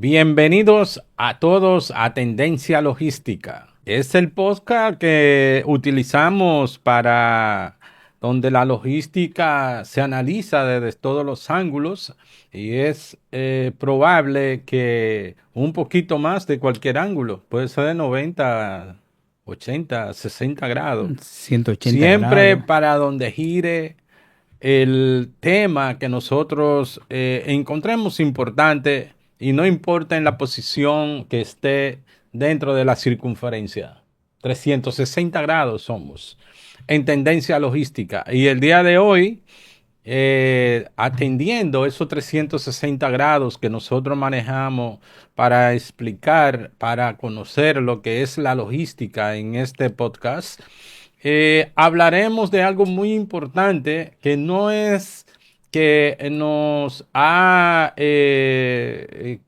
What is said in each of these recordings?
Bienvenidos a todos a Tendencia Logística. Es el podcast que utilizamos para donde la logística se analiza desde todos los ángulos y es probable que un poquito más de cualquier ángulo, puede ser de 90, 80, 60 grados. 180 Siempre grados. para donde gire el tema que nosotros encontremos importante y no importa en la posición que esté dentro de la circunferencia. 360 grados somos en tendencia logística. Y el día de hoy, atendiendo esos 360 grados que nosotros manejamos para explicar, para conocer lo que es la logística en este podcast, hablaremos de algo muy importante que no es que nos ha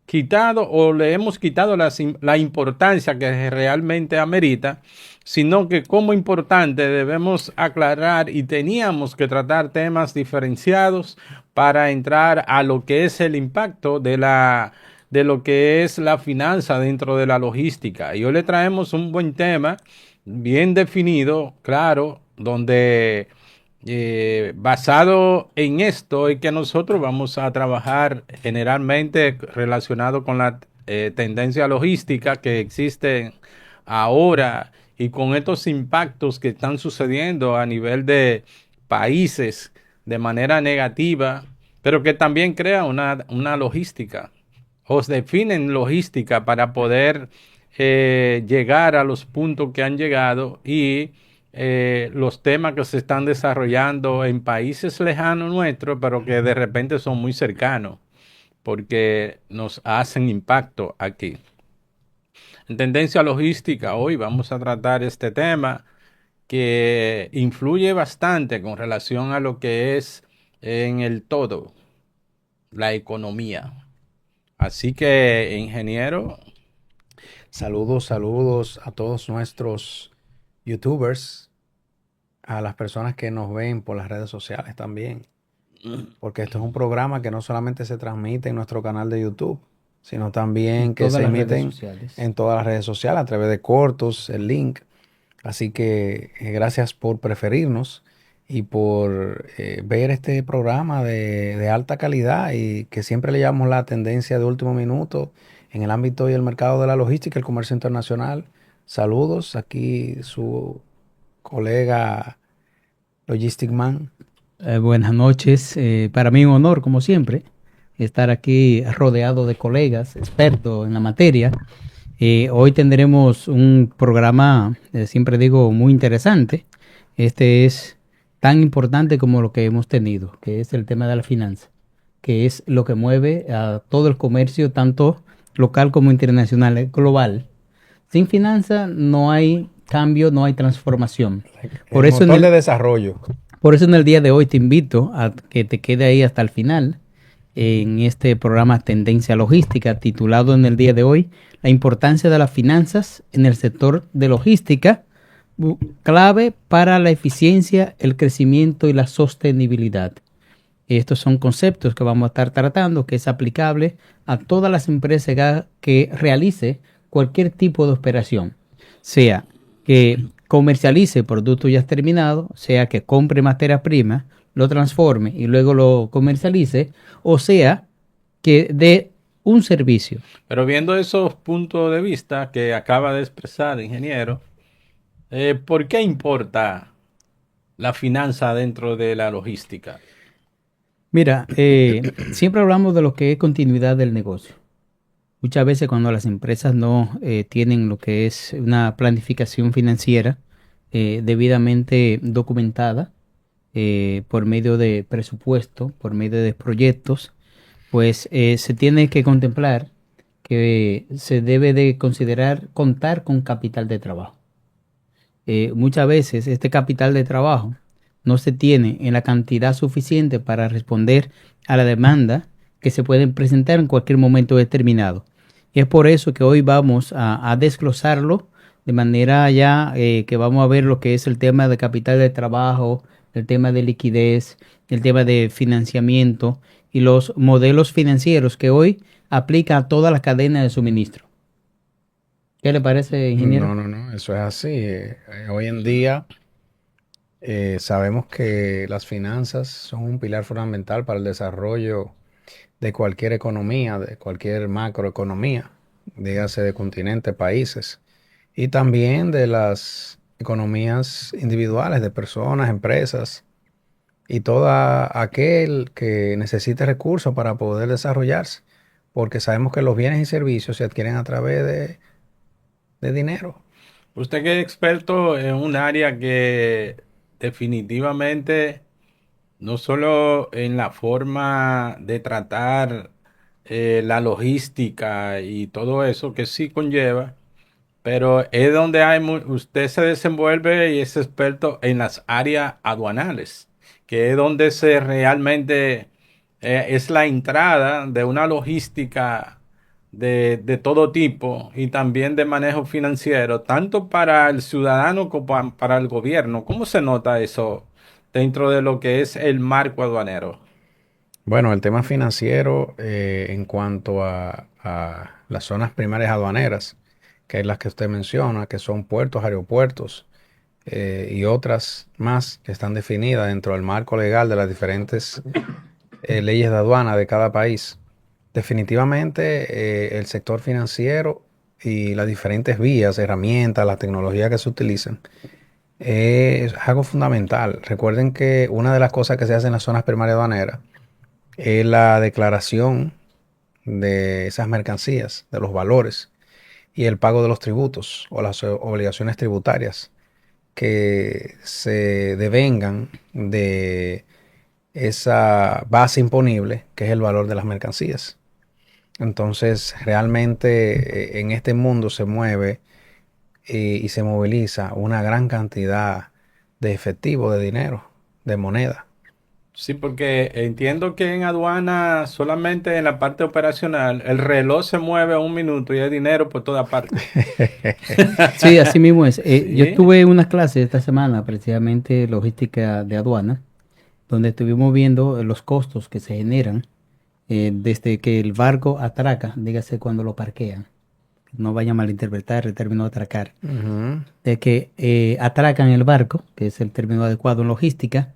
quitado o le hemos quitado la importancia que realmente amerita, sino que como importante debemos aclarar y teníamos que tratar temas diferenciados para entrar a lo que es el impacto de lo que es la finanza dentro de la logística. Y hoy le traemos un buen tema bien definido, claro, donde basado en esto es que nosotros vamos a trabajar generalmente relacionado con la tendencia logística que existe ahora y con estos impactos que están sucediendo a nivel de países de manera negativa, pero que también crea una logística. Os definen logística para poder llegar a los puntos que han llegado y los temas que se están desarrollando en países lejanos nuestros, pero que de repente son muy cercanos, porque nos hacen impacto aquí. En tendencia logística, hoy vamos a tratar este tema que influye bastante con relación a lo que es en el todo, la economía. Así que, ingeniero. Saludos a todos nuestros YouTubers, a las personas que nos ven por las redes sociales también, porque esto es un programa que no solamente se transmite en nuestro canal de YouTube, sino también que se emiten en todas las redes sociales a través de cortos, el link. Así que gracias por preferirnos y por ver este programa de alta calidad y que siempre le llamamos la tendencia de último minuto en el ámbito y el mercado de la logística y el comercio internacional. Saludos, aquí su colega Logistic Man. Buenas noches. Para mí un honor, como siempre, estar aquí rodeado de colegas expertos en la materia. Hoy tendremos un programa, siempre digo, muy interesante. Este es tan importante como lo que hemos tenido, que es el tema de la finanza, que es lo que mueve a todo el comercio, tanto local como internacional, global. Sin finanza no hay cambio, no hay transformación. Por eso motor de desarrollo. Por eso en el día de hoy te invito a que te quede ahí hasta el final en este programa Tendencia Logística, titulado en el día de hoy La importancia de las finanzas en el sector de logística, clave para la eficiencia, el crecimiento y la sostenibilidad. Estos son conceptos que vamos a estar tratando, que es aplicable a todas las empresas que realice cualquier tipo de operación, sea que comercialice productos ya terminados, sea que compre materia prima, lo transforme y luego lo comercialice, o sea que dé un servicio. Pero viendo esos puntos de vista que acaba de expresar, ingeniero, ¿por qué importa la finanza dentro de la logística? Mira, siempre hablamos de lo que es continuidad del negocio. Muchas veces cuando las empresas no tienen lo que es una planificación financiera debidamente documentada por medio de presupuesto, por medio de proyectos, pues se tiene que contemplar que se debe de considerar contar con capital de trabajo. Muchas veces este capital de trabajo no se tiene en la cantidad suficiente para responder a la demanda que se pueden presentar en cualquier momento determinado. Y es por eso que hoy vamos a desglosarlo de manera ya que vamos a ver lo que es el tema de capital de trabajo, el tema de liquidez, el tema de financiamiento y los modelos financieros que hoy aplica a toda la cadena de suministro. ¿Qué le parece, ingeniero? No, eso es así. Hoy en día sabemos que las finanzas son un pilar fundamental para el desarrollo de cualquier economía, de cualquier macroeconomía, dígase de continentes, países, y también de las economías individuales, de personas, empresas, y todo aquel que necesite recursos para poder desarrollarse, porque sabemos que los bienes y servicios se adquieren a través de dinero. Usted que es experto en un área que definitivamente no solo en la forma de tratar la logística y todo eso que sí conlleva, pero es donde usted se desenvuelve y es experto en las áreas aduanales, que es donde se realmente es la entrada de una logística de todo tipo y también de manejo financiero, tanto para el ciudadano como para el gobierno. ¿Cómo se nota eso dentro de lo que es el marco aduanero? Bueno, el tema financiero en cuanto a las zonas primarias aduaneras, que es las que usted menciona, que son puertos, aeropuertos y otras más que están definidas dentro del marco legal de las diferentes leyes de aduana de cada país. Definitivamente el sector financiero y las diferentes vías, herramientas, la tecnología que se utilizan es algo fundamental. Recuerden que una de las cosas que se hace en las zonas primarias aduaneras es la declaración de esas mercancías, de los valores y el pago de los tributos o las obligaciones tributarias que se devengan de esa base imponible que es el valor de las mercancías. Entonces, realmente en este mundo se mueve y se moviliza una gran cantidad de efectivo, de dinero, de moneda. Sí, porque entiendo que en aduana solamente en la parte operacional el reloj se mueve a un minuto y hay dinero por toda parte. Sí, así mismo es. Yo Sí. tuve una clase esta semana, precisamente logística de aduana, donde estuvimos viendo los costos que se generan desde que el barco atraca, dígase cuando lo parquean. No vaya a malinterpretar el término atracar. Ujú. De que atracan el barco, que es el término adecuado en logística,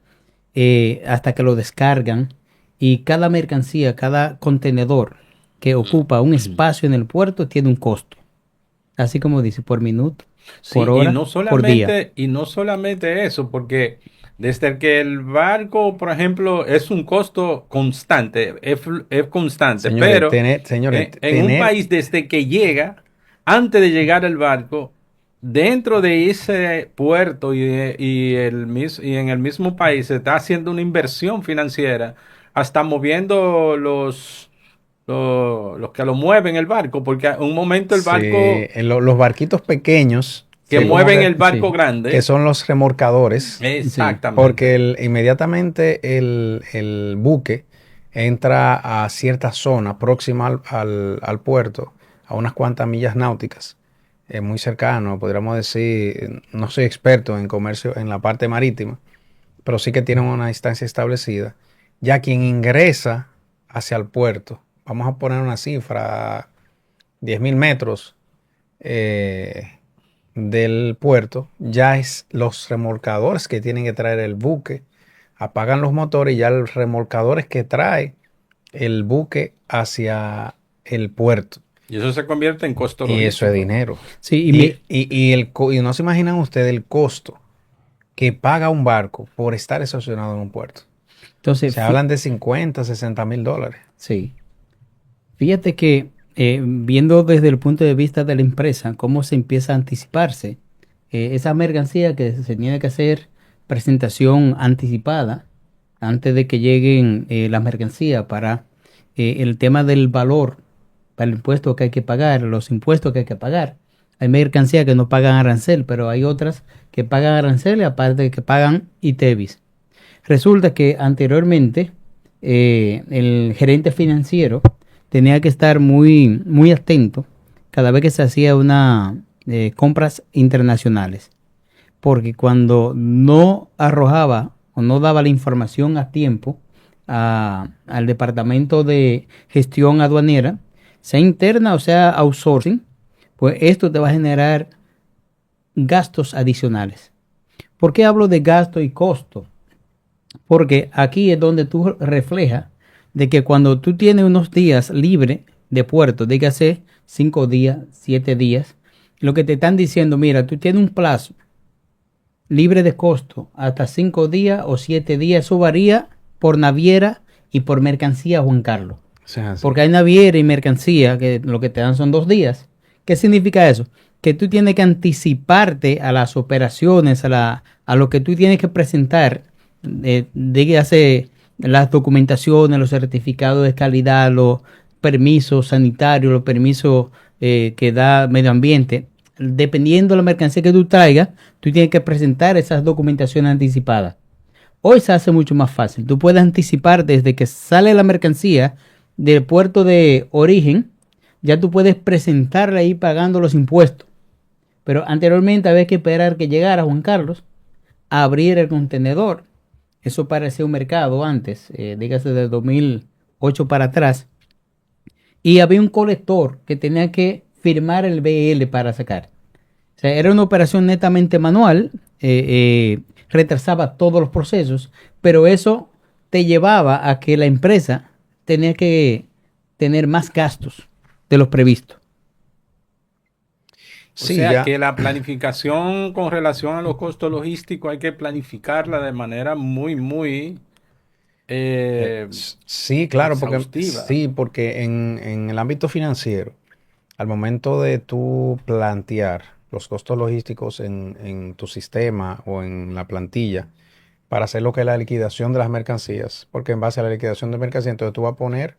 hasta que lo descargan y cada mercancía, cada contenedor que ocupa un espacio en el puerto tiene un costo. Así como dice, por minuto, Sí, por hora, por día. y no solamente eso, porque desde que el barco, por ejemplo, es un costo constante, es constante, Señores, pero en un país desde que llega, antes de llegar el barco, dentro de ese puerto y en el mismo país se está haciendo una inversión financiera, hasta moviendo los que lo mueven el barco, porque a un momento el sí, barco los barquitos pequeños, que sí, mueven el sí, barco grande. que son los remorcadores, Exactamente. porque inmediatamente el buque entra a cierta zona próxima al puerto, a unas cuantas millas náuticas, muy cercano, podríamos decir, no soy experto en comercio en la parte marítima, pero sí que tienen una distancia establecida. Ya quien ingresa hacia el puerto, vamos a poner una cifra, 10.000 metros eh, del puerto, ya es los remolcadores que tienen que traer el buque, apagan los motores y ya el remolcador es que trae el buque hacia el puerto. Y eso se convierte en costo Y eso es logístico. dinero. Sí, Y no se imaginan ustedes el costo que paga un barco por estar estacionado en un puerto. entonces, Se hablan de 50, 60 mil dólares. sí. Fíjate que viendo desde el punto de vista de la empresa, cómo se empieza a anticiparse esa mercancía que se tiene que hacer presentación anticipada antes de que lleguen las mercancías para el tema del valor, para el impuesto que hay que pagar, los impuestos que hay que pagar. Hay mercancías que no pagan arancel, pero hay otras que pagan arancel y aparte de que pagan ITEVIS. Resulta que anteriormente el gerente financiero tenía que estar muy, muy atento cada vez que se hacía una compras internacionales, porque cuando no arrojaba o no daba la información a tiempo al departamento de gestión aduanera, sea interna o sea outsourcing, pues esto te va a generar gastos adicionales. ¿Por qué hablo de gasto y costo? Porque aquí es donde tú reflejas de que cuando tú tienes unos días libres de puerto, dígase 5 días, 7 días, lo que te están diciendo, mira, tú tienes un plazo libre de costo hasta 5 días o 7 días, eso varía por naviera y por mercancía, Juan Carlos. Sí, así. Porque hay naviera y mercancía que lo que te dan son 2 días. ¿Qué significa eso? Que tú tienes que anticiparte a las operaciones, a lo que tú tienes que presentar, dígase las documentaciones, los certificados de calidad, los permisos sanitarios, los permisos que da medio ambiente. Dependiendo de la mercancía que tú traigas, tú tienes que presentar esas documentaciones anticipadas. Hoy se hace mucho más fácil. Tú puedes anticipar desde que sale la mercancía del puerto de origen, ya tú puedes presentarla ahí pagando los impuestos. Pero anteriormente había que esperar que llegara Juan Carlos a abrir el contenedor. Eso parecía un mercado antes, dígase de 2008 para atrás. Y había un colector que tenía que firmar el BL para sacar. O sea, era una operación netamente manual, retrasaba todos los procesos, pero eso te llevaba a que la empresa tenía que tener más gastos de los previstos. O Sí, sea ya. que la planificación con relación a los costos logísticos hay que planificarla de manera muy, muy Sí, claro, exhaustiva. porque en el ámbito financiero, al momento de tú plantear los costos logísticos en tu sistema o en la plantilla para hacer lo que es la liquidación de las mercancías, porque en base a la liquidación de mercancías, entonces tú vas a poner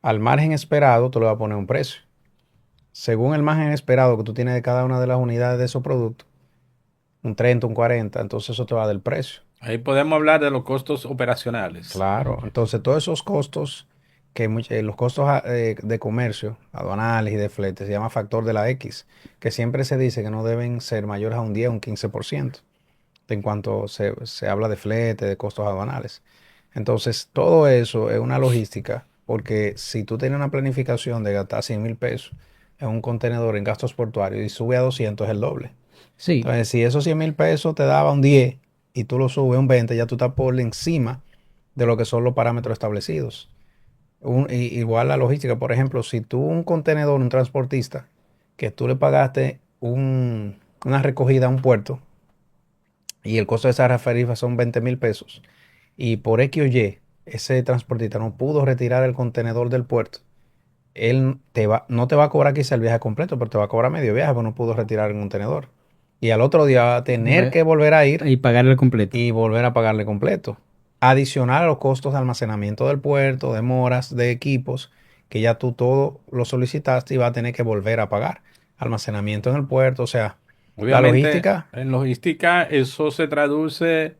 al margen esperado, tú le vas a poner un precio. Según el margen esperado que tú tienes de cada una de las unidades de esos productos, un 30, un 40, entonces eso te va del precio. Ahí podemos hablar de los costos operacionales. Claro, entonces todos esos costos, los costos de comercio, aduanales y de flete, se llama factor de la X, que siempre se dice que no deben ser mayores a un 10 o un 15% en cuanto se habla de flete, de costos aduanales. Entonces, todo eso es una logística, porque si tú tienes una planificación de gastar 100,000 pesos en un contenedor en gastos portuarios y sube a 200 es el doble. Sí, Entonces, si esos 100,000 pesos te daba un 10 y tú lo subes a un 20, ya tú estás por encima de lo que son los parámetros establecidos. Igual la logística, por ejemplo, si tú un contenedor, un transportista, que tú le pagaste una recogida a un puerto y el costo de esa tarifa son 20,000 pesos y por X o Y ese transportista no pudo retirar el contenedor del puerto, él no te va a cobrar quizá el viaje completo, pero te va a cobrar medio viaje porque no pudo retirar el contenedor. Y al otro día va a tener que volver a ir y pagarle el completo. y volver a pagarle completo. Adicional a los costos de almacenamiento del puerto, demoras de equipos, que ya tú todo lo solicitaste y va a tener que volver a pagar. Almacenamiento en el puerto, o sea, la Obviamente, logística, en logística eso se traduce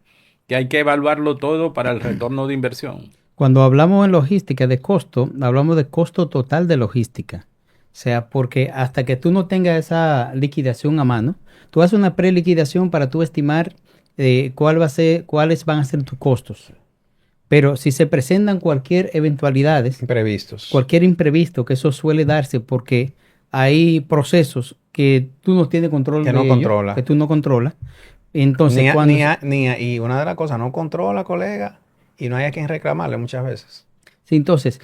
que hay que evaluarlo todo para el retorno de inversión. Cuando hablamos en logística de costo, hablamos de costo total de logística. O sea, porque hasta que tú no tengas esa liquidación a mano, tú haces una preliquidación para tú estimar cuáles van a ser tus costos. Pero si se presentan imprevistos. cualquier imprevisto, que eso suele darse porque hay procesos que tú no tienes control Que de no ellos, controla. que tú no controlas. Entonces, Y una de las cosas, no controla, colega, y no hay a quien reclamarle muchas veces. sí, entonces,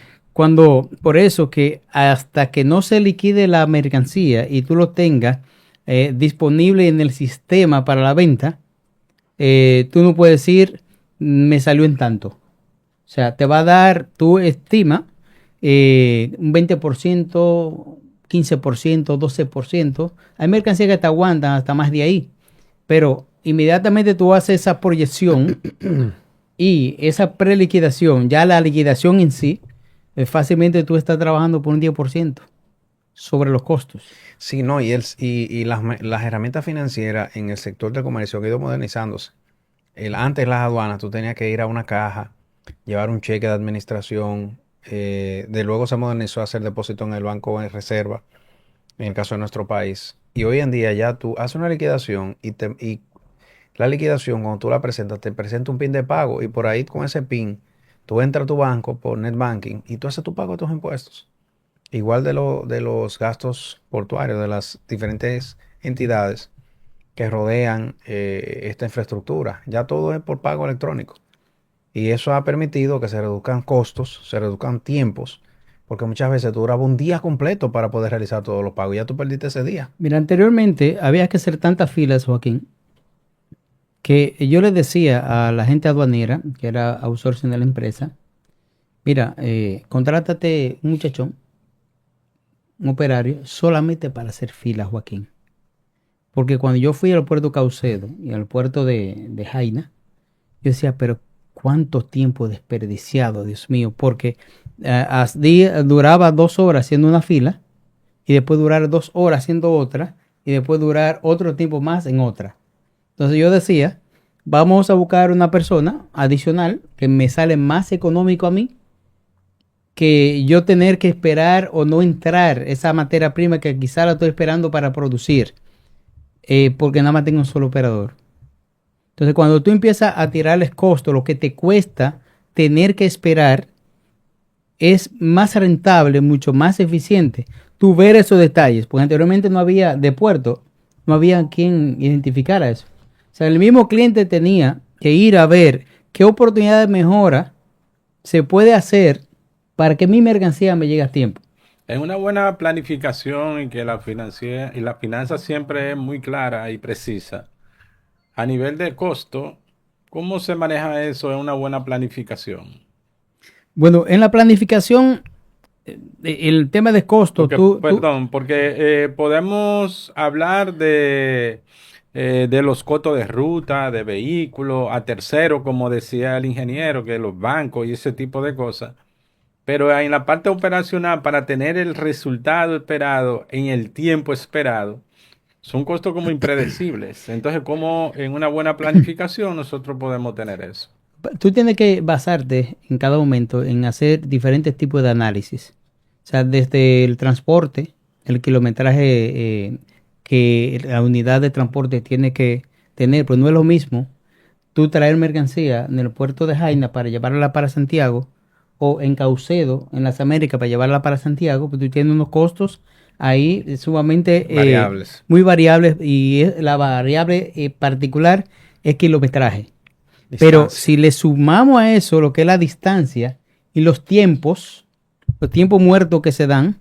por eso que hasta que no se liquide la mercancía y tú lo tengas disponible en el sistema para la venta, tú no puedes decir, me salió en tanto. O sea, te va a dar, tú estima, un 20%, 15%, 12%. Hay mercancías que te aguantan hasta más de ahí. Pero inmediatamente tú haces esa proyección y esa preliquidación, ya la liquidación en sí, fácilmente tú estás trabajando por un 10% sobre los costos. Sí, no, y las herramientas financieras en el sector del comercio han ido modernizándose. Antes las aduanas, tú tenías que ir a una caja, llevar un cheque de administración, de luego se modernizó a hacer depósito en el banco en reserva, en el caso de nuestro país. Y hoy en día ya tú haces una liquidación y la liquidación, cuando tú la presentas, te presenta un PIN de pago y por ahí con ese PIN, tú entras a tu banco por net banking y tú haces tu pago de tus impuestos. igual de los gastos portuarios de las diferentes entidades que rodean esta infraestructura. Ya todo es por pago electrónico. Y eso ha permitido que se reduzcan costos, se reduzcan tiempos, porque muchas veces tú durabas un día completo para poder realizar todos los pagos. Ya tú perdiste ese día. Mira, anteriormente había que hacer tantas filas, Joaquín, que yo le decía a la gente aduanera, que era outsourcing de la empresa, mira, contrátate un muchachón, un operario, solamente para hacer filas, Joaquín. Porque cuando yo fui al puerto Caucedo y al puerto de Jaina, yo decía, pero cuánto tiempo desperdiciado, Dios mío, porque duraba 2 horas haciendo una fila y después durar 2 horas haciendo otra y después durar otro tiempo más en otra. Entonces yo decía, vamos a buscar una persona adicional que me sale más económico a mí que yo tener que esperar o no entrar esa materia prima que quizá la estoy esperando para producir, porque nada más tengo un solo operador. Entonces, cuando tú empiezas a tirarles costo, lo que te cuesta tener que esperar, es más rentable, mucho más eficiente. Tú ver esos detalles, porque anteriormente no había de puerto, no había quien identificara eso. O sea, el mismo cliente tenía que ir a ver qué oportunidad de mejora se puede hacer para que mi mercancía me llegue a tiempo. Es una buena planificación y que la finanza siempre es muy clara y precisa. A nivel de costo, ¿cómo se maneja eso en una buena planificación? Bueno, en la planificación, el tema de costo, Porque, perdón, porque podemos hablar de los costos de ruta, de vehículos, a tercero, como decía el ingeniero, que los bancos y ese tipo de cosas. Pero en la parte operacional, para tener el resultado esperado en el tiempo esperado, son costos como impredecibles. Entonces, ¿cómo en una buena planificación nosotros podemos tener eso? tú tienes que basarte en cada momento en hacer diferentes tipos de análisis. O sea, desde el transporte, el kilometraje que la unidad de transporte tiene que tener, pues no es lo mismo tú traer mercancía en el puerto de Jaina para llevarla para Santiago o en Caucedo, en las Américas, para llevarla para Santiago, pues tú tienes unos costos ahí sumamente Variables. muy variables y la variable particular es kilometraje. Pero Distancia. si le sumamos a eso lo que es la distancia y los tiempos muertos que se dan,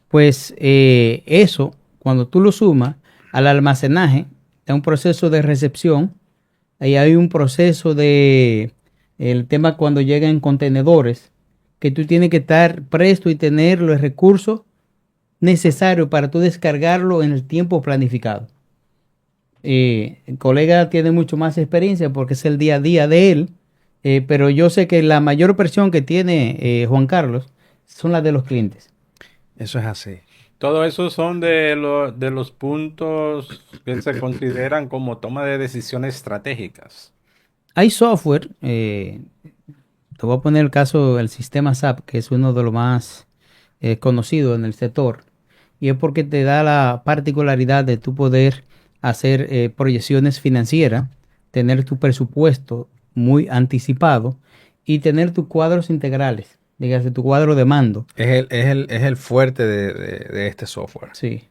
pues eso, cuando tú lo sumas al almacenaje, es un proceso de recepción, ahí hay un proceso de, el tema cuando llega en contenedores, que tú tienes que estar presto y tener los recursos necesarios para tú descargarlo en el tiempo planificado. El colega tiene mucho más experiencia porque es el día a día de él, pero yo sé que la mayor presión que tiene Juan Carlos son las de los clientes. Eso es así. Todo eso son de los puntos que se consideran como toma de decisiones estratégicas. Hay software, te voy a poner el caso del sistema SAP, que es uno de los más conocidos en el sector, y es porque te da la particularidad de tu poder hacer proyecciones financieras, tener tu presupuesto muy anticipado y tener tus cuadros integrales, dígase tu cuadro de mando. Es el fuerte de este software, Sí,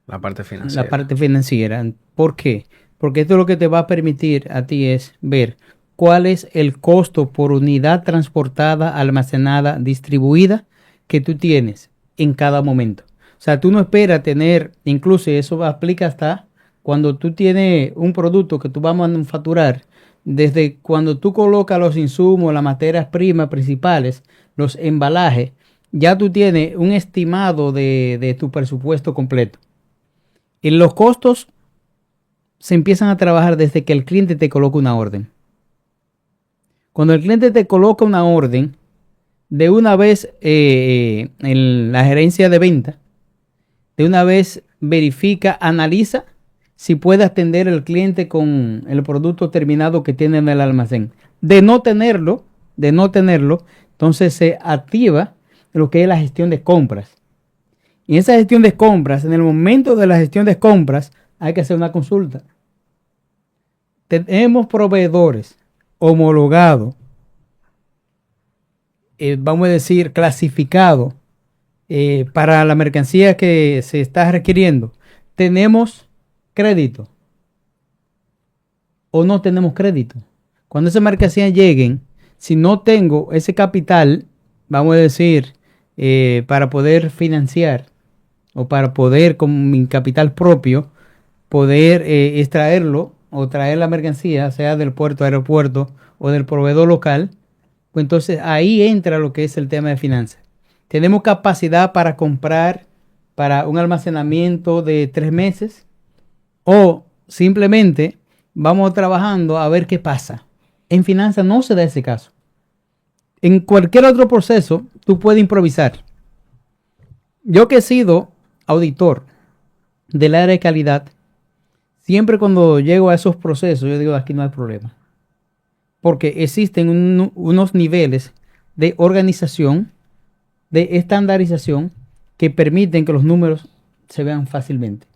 la parte la financiera. parte financiera. ¿Por qué? Porque esto lo que te va a permitir a ti es ver cuál es el costo por unidad transportada, almacenada, distribuida que tú tienes en cada momento. O sea, tú no esperas tener, incluso eso aplica hasta cuando tú tienes un producto que tú vas a manufacturar, desde cuando tú colocas los insumos, las materias primas principales, los embalajes, ya tú tienes un estimado de tu presupuesto completo. Y los costos se empiezan a trabajar desde que el cliente te coloca una orden. Cuando el cliente te coloca una orden, de una vez en la gerencia de venta, de una vez verifica, analiza si puede atender el cliente con el producto terminado que tiene en el almacén. De no tenerlo, entonces se activa lo que es la gestión de compras. Y en esa gestión de compras, en el momento de la gestión de compras, hay que hacer una consulta. Tenemos proveedores homologados, vamos a decir, clasificados para la mercancía que se está requiriendo, ¿tenemos crédito o no tenemos crédito? Cuando esas mercancías lleguen, si no tengo ese capital, vamos a decir, para poder financiar o para poder con mi capital propio, poder extraerlo o traer la mercancía, sea del puerto, aeropuerto o del proveedor local, pues entonces ahí entra lo que es el tema de finanzas. Tenemos capacidad para comprar para un almacenamiento de 3 meses o simplemente vamos trabajando a ver qué pasa. En finanzas no se da ese caso. En cualquier otro proceso, tú puedes improvisar. Yo que he sido auditor del área de calidad, siempre cuando llego a esos procesos, yo digo, aquí no hay problema. Porque existen unos niveles de organización, de estandarización, que permiten que los números se vean fácilmente.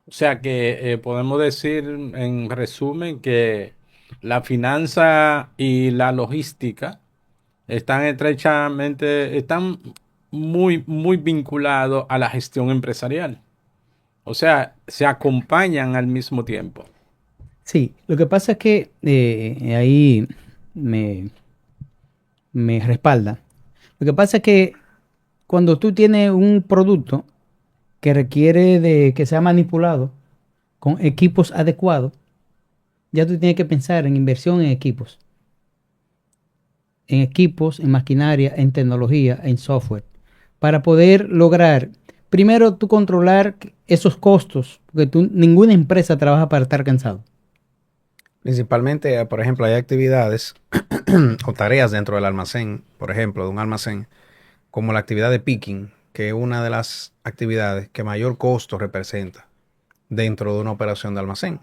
O sea que podemos decir en resumen que la finanza y la logística están estrechamente, están muy vinculados a la gestión empresarial. O sea, se acompañan al mismo tiempo. Sí, lo que pasa es que ahí me respalda. Lo que pasa es que cuando tú tienes un producto que requiere de que sea manipulado con equipos adecuados, ya tú tienes que pensar en inversión en equipos, en maquinaria, en tecnología, en software, para poder lograr, primero tú controlar esos costos, porque ninguna empresa trabaja para estar cansado. Principalmente, por ejemplo, hay actividades o tareas dentro del almacén, por ejemplo, de un almacén, como la actividad de picking, que es una de las actividades que mayor costo representa dentro de una operación de almacén.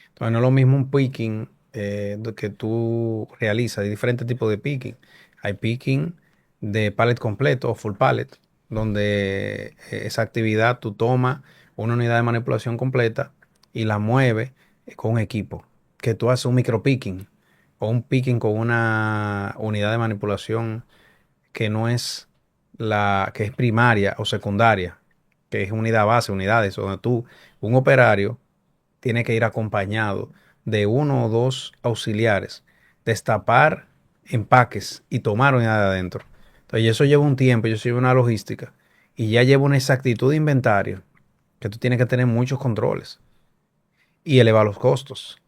Entonces, no es lo mismo un picking que tú realizas, hay diferentes tipos de picking. Hay picking de pallet completo o full pallet, donde esa actividad tú tomas una unidad de manipulación completa y la mueves con un equipo, que tú haces un micro picking o un picking con una unidad de manipulación que no es que es primaria o secundaria, que es unidad base, unidades, donde un operario tiene que ir acompañado de uno o dos auxiliares, destapar empaques y tomar unidad de adentro. Entonces, eso lleva un tiempo, eso lleva una logística y ya lleva una exactitud de inventario que tú tienes que tener muchos controles y elevar los costos.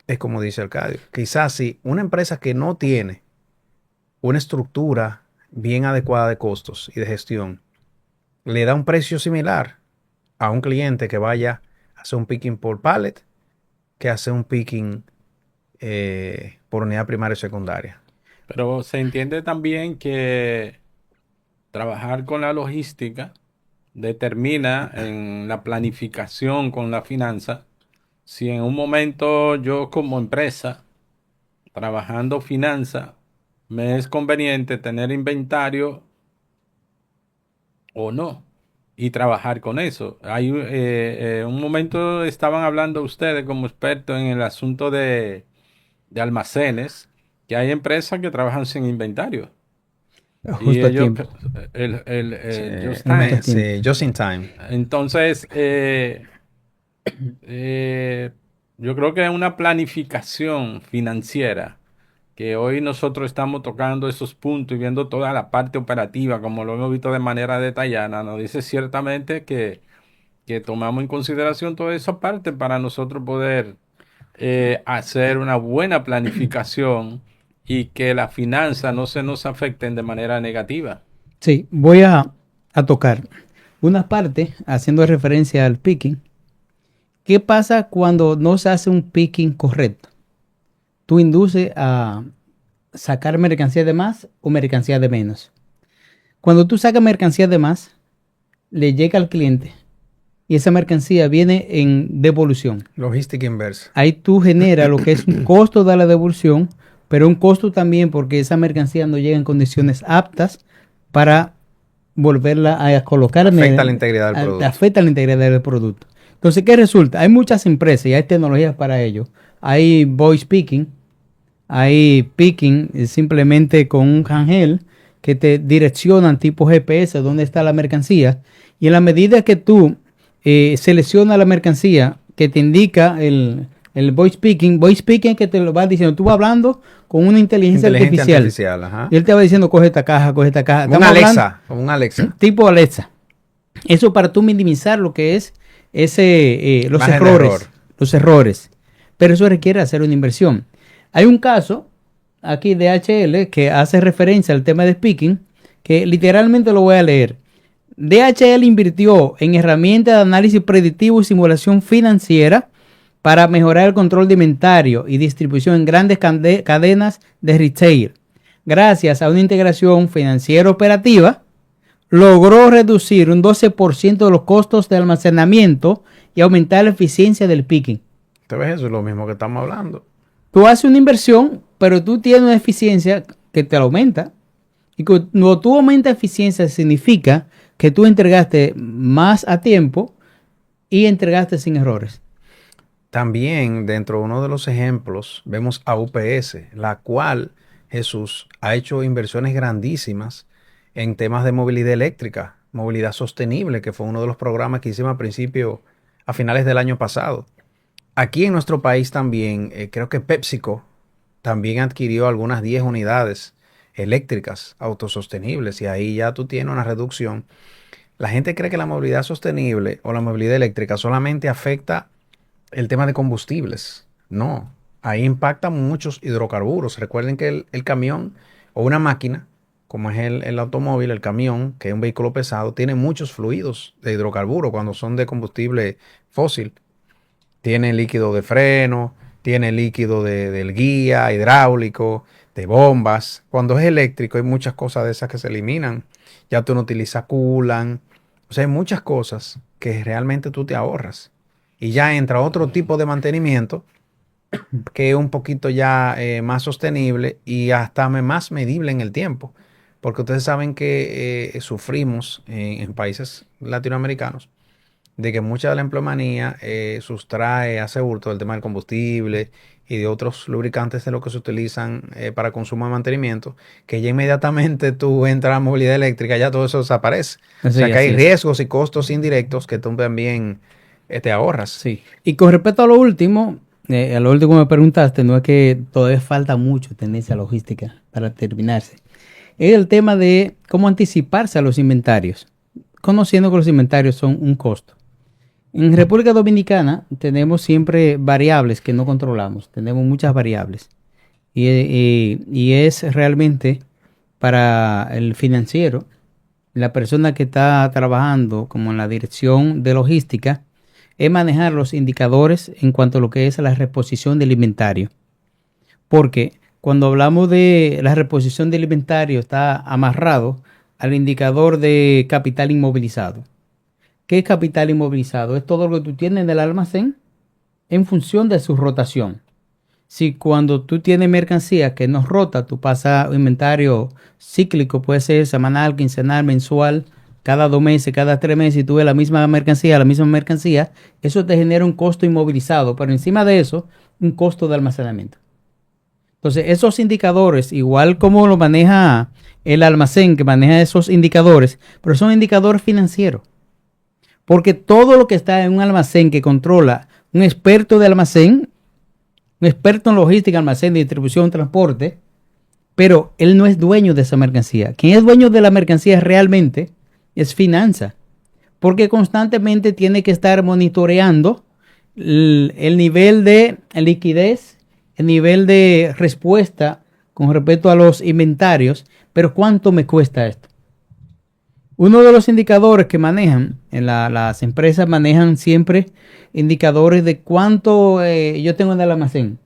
Es como dice Arcadio. Quizás si una empresa que no tiene una estructura bien adecuada de costos y de gestión le da un precio similar a un cliente que vaya a hacer un picking por pallet que hace un picking por unidad primaria y secundaria. Pero se entiende también que trabajar con la logística determina en la planificación con la finanza. Si en un momento yo como empresa, trabajando finanza, me es conveniente tener inventario o no, y trabajar con eso. Hay un momento estaban hablando ustedes como expertos en el asunto de almacenes, que hay empresas que trabajan sin inventario. Y Justo a ellos, tiempo. just Justo a time. tiempo. Sí, just in time. Entonces, yo creo que es una planificación financiera que hoy nosotros estamos tocando esos puntos y viendo toda la parte operativa, como lo hemos visto de manera detallada, nos dice ciertamente que tomamos en consideración toda esa parte para nosotros poder hacer una buena planificación y que las finanzas no se nos afecten de manera negativa. Sí, voy a tocar una parte haciendo referencia al picking. ¿Qué pasa cuando no se hace un picking correcto? Tú induces a sacar mercancía de más o mercancía de menos. Cuando tú sacas mercancía de más, le llega al cliente y esa mercancía viene en devolución. Logística inversa. Ahí tú generas lo que es un costo de la devolución, pero un costo también porque esa mercancía no llega en condiciones aptas para volverla a colocar. Afecta la integridad del producto. Afecta la integridad del producto. Entonces, ¿qué resulta? Hay muchas empresas y hay tecnologías para ello. Hay voice picking, hay picking simplemente con un handheld que te direccionan tipo GPS dónde está la mercancía. Y en la medida que tú seleccionas la mercancía que te indica el voice speaking que te lo va diciendo, tú vas hablando con una inteligencia artificial. Ajá. Y él te va diciendo, coge esta caja. Como un Alexa. Tipo Alexa. Eso para tú minimizar lo que es los errores. Pero eso requiere hacer una inversión. Hay un caso aquí de DHL que hace referencia al tema de speaking, que literalmente lo voy a leer. DHL invirtió en herramientas de análisis predictivo y simulación financiera para mejorar el control de inventario y distribución en grandes cadenas de retail. Gracias a una integración financiera operativa, logró reducir un 12% de los costos de almacenamiento y aumentar la eficiencia del picking. ¿Te ves? Eso es lo mismo que estamos hablando. Tú haces una inversión, pero tú tienes una eficiencia que te la aumenta. Y cuando tú aumentas eficiencia significa que tú entregaste más a tiempo y entregaste sin errores. También dentro de uno de los ejemplos vemos a UPS, la cual Jesús ha hecho inversiones grandísimas en temas de movilidad eléctrica, movilidad sostenible, que fue uno de los programas que hicimos a finales del año pasado. Aquí en nuestro país también, creo que PepsiCo también adquirió algunas 10 unidades eléctricas autosostenibles y ahí ya tú tienes una reducción. La gente cree que la movilidad sostenible o la movilidad eléctrica solamente afecta el tema de combustibles. No, ahí impactan muchos hidrocarburos. Recuerden que el camión o una máquina, como es el automóvil, el camión, que es un vehículo pesado, tiene muchos fluidos de hidrocarburo cuando son de combustible fósil. Tiene líquido de freno, tiene líquido del guía, hidráulico, de bombas. Cuando es eléctrico hay muchas cosas de esas que se eliminan. Ya tú no utilizas coolant. O sea, hay muchas cosas que realmente tú te ahorras. Y ya entra otro tipo de mantenimiento que es un poquito ya más sostenible y hasta más medible en el tiempo. Porque ustedes saben que sufrimos en países latinoamericanos de que mucha de la empleomanía hace hurto del tema del combustible y de otros lubricantes de lo que se utilizan para consumo de mantenimiento, que ya inmediatamente tú entras a movilidad eléctrica, ya todo eso desaparece. O sea que hay riesgos y costos indirectos que tú también te ahorras. Sí. Y con respecto a lo último que me preguntaste, no es que todavía falta mucho tendencia logística para terminarse. Es el tema de cómo anticiparse a los inventarios, conociendo que los inventarios son un costo. En República Dominicana tenemos siempre variables que no controlamos, tenemos muchas variables. Y es realmente para el financiero, la persona que está trabajando como en la dirección de logística, es manejar los indicadores en cuanto a lo que es la reposición del inventario. Porque cuando hablamos de la reposición del inventario está amarrado al indicador de capital inmovilizado. ¿Qué es capital inmovilizado? Es todo lo que tú tienes en el almacén en función de su rotación. Si cuando tú tienes mercancía que no rota, tú pasas inventario cíclico, puede ser semanal, quincenal, mensual, cada 2 meses, cada 3 meses, y tú ves la misma mercancía, eso te genera un costo inmovilizado, pero encima de eso, un costo de almacenamiento. Entonces, esos indicadores, igual como lo maneja el almacén, que maneja esos indicadores, pero son indicadores financieros. Porque todo lo que está en un almacén que controla un experto de almacén, un experto en logística, almacén, de distribución, transporte, pero él no es dueño de esa mercancía. Quien es dueño de la mercancía realmente es finanza, porque constantemente tiene que estar monitoreando el nivel de liquidez, el nivel de respuesta con respecto a los inventarios, pero ¿cuánto me cuesta esto? Uno de los indicadores que manejan, las empresas manejan siempre indicadores de cuánto yo tengo en el almacén.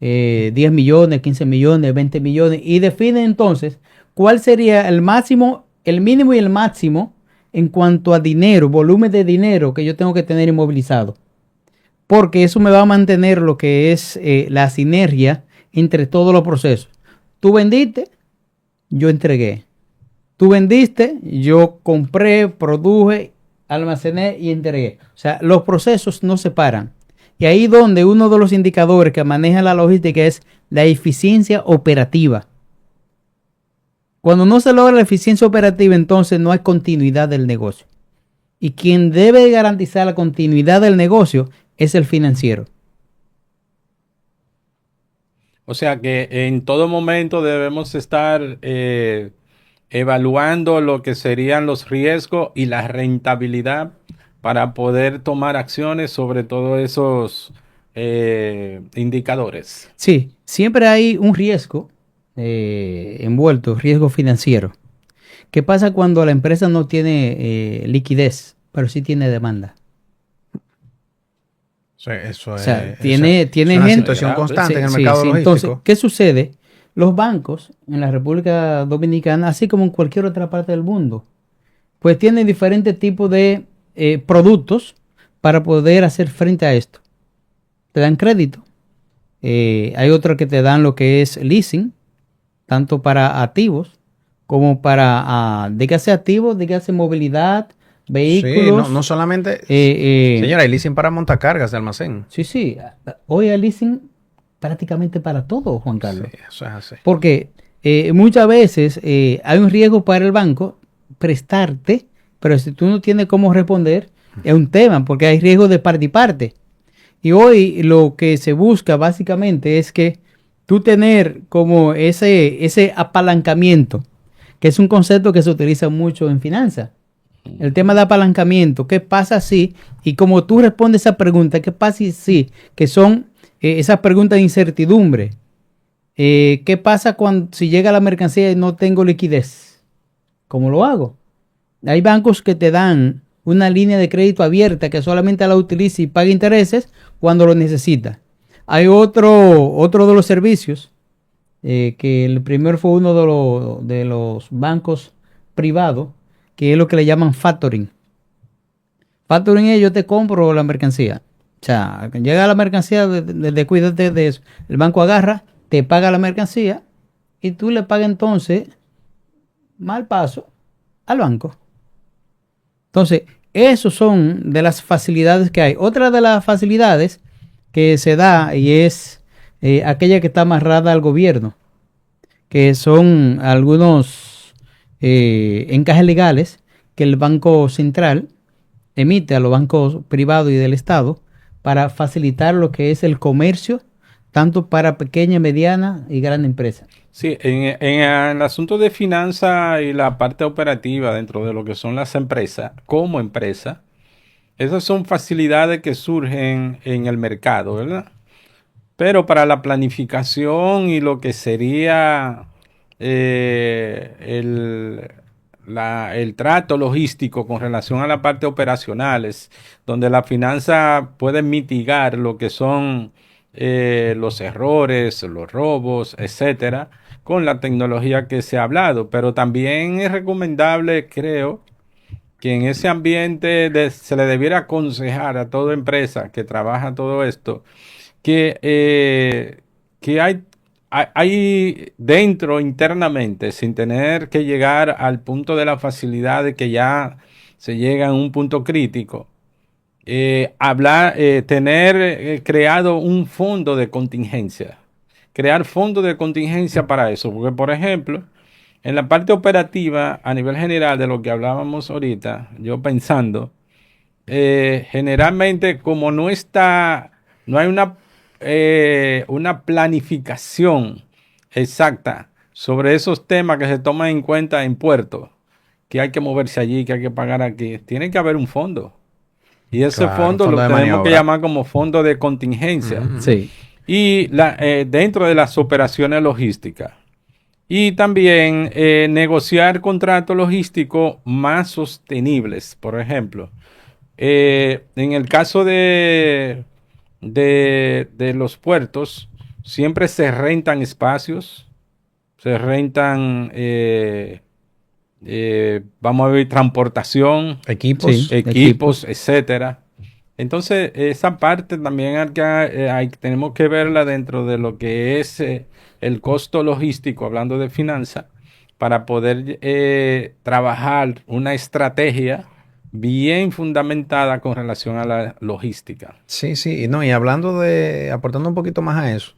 10 millones, 15 millones, 20 millones. Y definen entonces cuál sería el máximo, el mínimo y el máximo en cuanto a dinero, volumen de dinero que yo tengo que tener inmovilizado. Porque eso me va a mantener lo que es la sinergia entre todos los procesos. Tú vendiste, yo entregué. Tú vendiste, yo compré, produje, almacené y entregué. O sea, los procesos no se paran. Y ahí donde uno de los indicadores que maneja la logística es la eficiencia operativa. Cuando no se logra la eficiencia operativa, entonces no hay continuidad del negocio. Y quien debe garantizar la continuidad del negocio es el financiero. O sea que en todo momento debemos estar evaluando lo que serían los riesgos y la rentabilidad para poder tomar acciones sobre todos esos indicadores. Sí, siempre hay un riesgo envuelto, riesgo financiero. ¿Qué pasa cuando la empresa no tiene liquidez, pero sí tiene demanda? Sí, eso O sea, es, tiene es una gente. situación constante en el Sí, mercado sí. logístico. Entonces, ¿qué sucede? Los bancos en la República Dominicana, así como en cualquier otra parte del mundo, pues tienen diferentes tipos de productos para poder hacer frente a esto. Te dan crédito. Hay otros que te dan lo que es leasing, tanto para activos como para, dígase activos, dígase movilidad, vehículos. Sí, no solamente, eh, señora, hay leasing para montacargas de almacén. sí. Hoy hay leasing prácticamente para todo, Juan Sí, Carlos. eso es así. Porque muchas veces hay un riesgo para el banco prestarte, pero si tú no tienes cómo responder, es un tema, porque hay riesgo de parte y parte. Y hoy lo que se busca básicamente es que tú tener como ese apalancamiento, que es un concepto que se utiliza mucho en finanzas. El tema de apalancamiento, ¿qué pasa si? Y como tú respondes esa pregunta, ¿qué pasa si? Que son esas preguntas de incertidumbre. ¿Qué pasa si llega la mercancía y no tengo liquidez? ¿Cómo lo hago? Hay bancos que te dan una línea de crédito abierta que solamente la utiliza y paga intereses cuando lo necesita. Hay otro de los servicios, que el primero fue uno de los bancos privados, que es lo que le llaman factoring. Factoring es yo te compro la mercancía. O sea, llega la mercancía, cuídate de eso. El banco agarra, te paga la mercancía y tú le pagas entonces mal paso al banco. Entonces, esos son de las facilidades que hay. Otra de las facilidades que se da y es aquella que está amarrada al gobierno, que son algunos encajes legales que el Banco Central emite a los bancos privados y del Estado para facilitar lo que es el comercio, tanto para pequeña, mediana y gran empresa. Sí, en el asunto de finanzas y la parte operativa dentro de lo que son las empresas, como empresa, esas son facilidades que surgen en el mercado, ¿verdad? Pero para la planificación y lo que sería el trato logístico con relación a la parte operacionales, donde la finanza puede mitigar lo que son los errores, los robos, etcétera, con la tecnología que se ha hablado. Pero también es recomendable, creo, que en ese ambiente se le debiera aconsejar a toda empresa que trabaja todo esto que hay dentro internamente, sin tener que llegar al punto de la facilidad de que ya se llega a un punto crítico, tener creado un fondo de contingencia, crear fondos de contingencia para eso, porque por ejemplo, en la parte operativa, a nivel general de lo que hablábamos ahorita, yo pensando, generalmente como no hay una planificación exacta sobre esos temas que se toman en cuenta en puerto, que hay que moverse allí, que hay que pagar aquí, tiene que haber un fondo. Y ese Claro, fondo un fondo lo de tenemos que maniobra. llamar como fondo de contingencia. Sí. Y dentro de las operaciones logísticas. Y también negociar contratos logísticos más sostenibles. Por ejemplo, en el caso de los puertos, siempre se rentan espacios, se rentan, vamos a ver, transportación, Equipos. Sí. equipos, etcétera. Entonces, esa parte también tenemos que verla dentro de lo que es el costo logístico, hablando de finanzas, para poder trabajar una estrategia bien fundamentada con relación a la logística. Sí, sí, no, y aportando un poquito más a eso,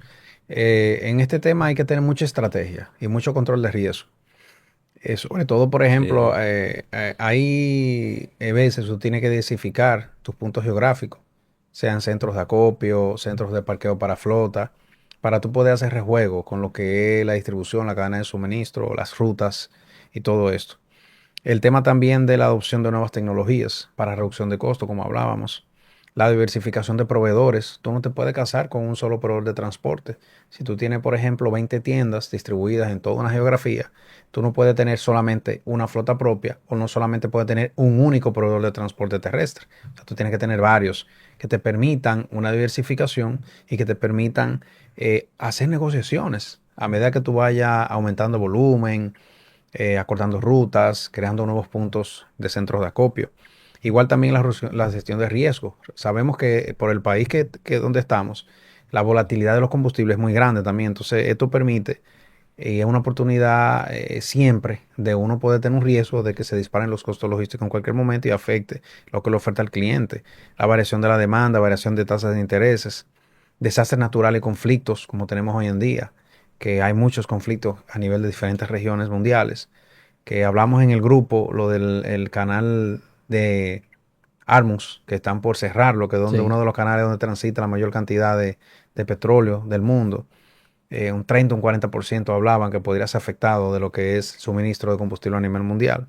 en este tema hay que tener mucha estrategia y mucho control de riesgo. Sobre todo, por ejemplo, hay veces tú tienes que diversificar tus puntos geográficos, sean centros de acopio, centros de parqueo para flota, para tú poder hacer rejuego con lo que es la distribución, la cadena de suministro, las rutas y todo esto. El tema también de la adopción de nuevas tecnologías para reducción de costo, como hablábamos. La diversificación de proveedores. Tú no te puedes casar con un solo proveedor de transporte. Si tú tienes, por ejemplo, 20 tiendas distribuidas en toda una geografía, tú no puedes tener solamente una flota propia o no solamente puedes tener un único proveedor de transporte terrestre. O sea, tú tienes que tener varios que te permitan una diversificación y que te permitan hacer negociaciones a medida que tú vayas aumentando volumen, acortando rutas, creando nuevos puntos de centros de acopio. Igual también la gestión de riesgo. Sabemos que por el país que donde estamos, la volatilidad de los combustibles es muy grande también. Entonces, esto permite, es una oportunidad siempre de uno poder tener un riesgo de que se disparen los costos logísticos en cualquier momento y afecte lo que le oferta al cliente. La variación de la demanda, variación de tasas de intereses, desastres naturales y conflictos como tenemos hoy en día, que hay muchos conflictos a nivel de diferentes regiones mundiales, que hablamos en el grupo, lo del el canal de Hormuz, que están por cerrarlo, que es donde Sí. uno de los canales donde transita la mayor cantidad de petróleo del mundo. Un 30, un 40% hablaban que podría ser afectado de lo que es suministro de combustible a nivel mundial.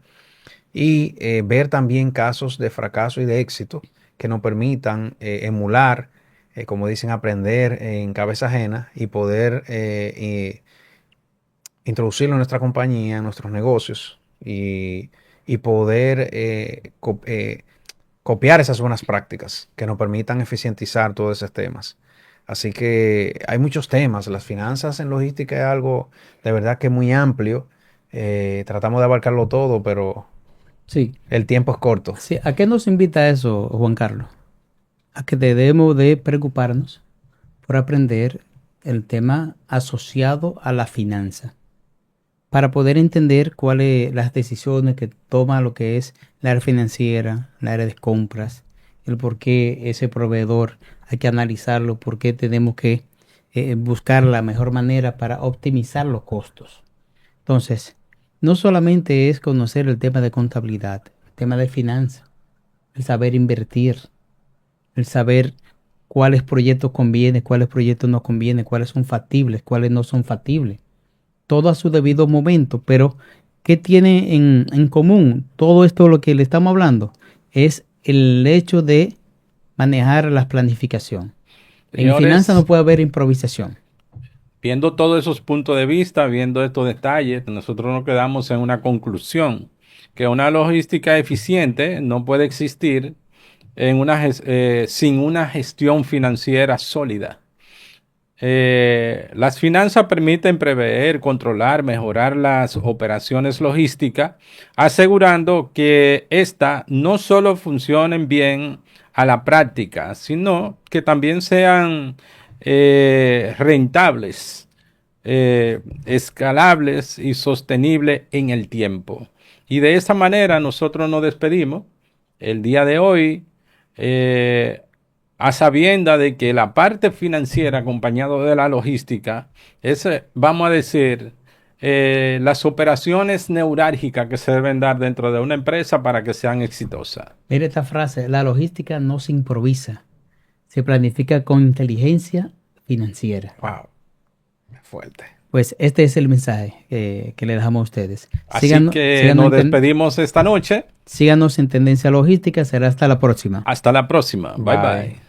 Y ver también casos de fracaso y de éxito que nos permitan emular, como dicen, aprender en cabeza ajena y poder introducirlo en nuestra compañía, en nuestros negocios y poder copiar esas buenas prácticas que nos permitan eficientizar todos esos temas. Así que hay muchos temas. Las finanzas en logística es algo de verdad que es muy amplio. Tratamos de abarcarlo todo, pero Sí. el tiempo es corto. Sí, ¿a qué nos invita eso, Juan Carlos? A que debemos de preocuparnos por aprender el tema asociado a la finanza, para poder entender cuáles las decisiones que toma lo que es la área financiera, la área de compras, el por qué ese proveedor hay que analizarlo, por qué tenemos que buscar la mejor manera para optimizar los costos. Entonces, no solamente es conocer el tema de contabilidad, el tema de finanzas, el saber invertir, el saber cuáles proyectos conviene, cuáles proyectos no conviene, cuáles son factibles, cuáles no son factibles. Todo a su debido momento, pero ¿qué tiene en común todo esto lo que le estamos hablando? Es el hecho de manejar la planificación. En Señores, finanzas no puede haber improvisación. viendo todos esos puntos de vista, viendo estos detalles, nosotros nos quedamos en una conclusión, que una logística eficiente no puede existir sin una gestión financiera sólida. Las finanzas permiten prever, controlar, mejorar las operaciones logísticas, asegurando que éstas no solo funcionen bien a la práctica, sino que también sean rentables, escalables y sostenibles en el tiempo. Y de esa manera nosotros nos despedimos el día de hoy, a sabienda de que la parte financiera acompañado de la logística es, vamos a decir, las operaciones neurálgicas que se deben dar dentro de una empresa para que sean exitosas. Mire esta frase, la logística no se improvisa, se planifica con inteligencia financiera. Wow, fuerte. Pues este es el mensaje que le dejamos a ustedes. Así que nos despedimos esta noche. Síganos en Tendencia Logística. Será hasta la próxima. Hasta la próxima. Bye bye.